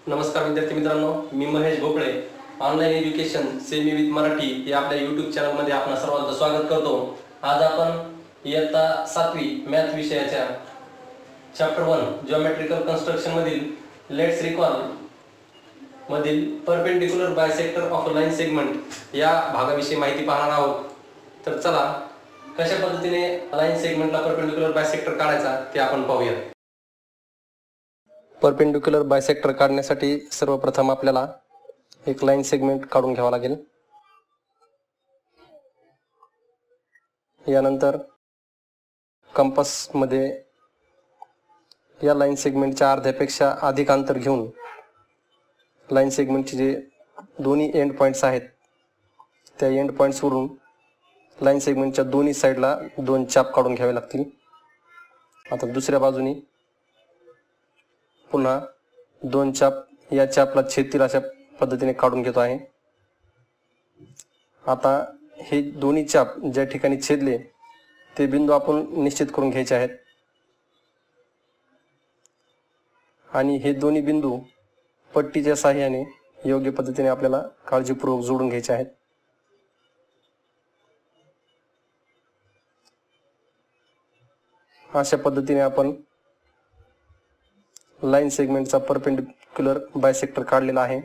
नमस्कार विद्यार्थी मित्रांनो, मी महेश भोपळे. Online education semi with Marathi या आपल्या यूट्यूब चॅनलमध्ये आपण सर्वांचं स्वागत करतो. आज आपण इयत्ता 7वी मॅथ विषयाच्या चॅप्टर 1 जिओमेट्रिकल कन्स्ट्रक्शन मधील लेट्स रिकॉल मधील perpendicular bisector of line segment या भागाविषयी माहिती पाहणार आहोत. तर चला, कशा पद्धतीने लाईन सेगमेंटला परपेंडिक्युलर बायसेक्टर काढायचा ते आपण पाहूया. परपेंडिक्युलर बायसेक्टर काढण्यासाठी सर्वप्रथम आपल्याला एक लाईन सेगमेंट काढून घ्यावा लागेल. यानंतर कंपास मध्ये या लाईन सेगमेंटच्या अर्ध्यापेक्षा अधिक अंतर घेऊन लाईन सेगमेंटचे जे दोन्ही एंड पॉइंट्स आहेत त्या एंड पॉइंट्स वरून लाईन सेगमेंटच्या दोन्ही साइडला दोन चाप काढून घ्यावे लागतील. आता दुसऱ्या बाजूनी पुन्हा दोन चाप या चापला छेदतील अशा पद्धतीने काढून घेतो आहे. आता हे दोन्ही चाप ज्या ठिकाणी छेदले ते बिंदू आपण निश्चित करून घ्यायचे आहेत आणि हे दोन्ही बिंदू पट्टीच्या सहाय्याने योग्य पद्धतीने आपल्याला काळजीपूर्वक जोडून घ्यायचे आहेत. अशा पद्धतीने आपण लाईन सेगमेंटचा परपेंडिक्युलर बायसेक्टर काढलेला आहे.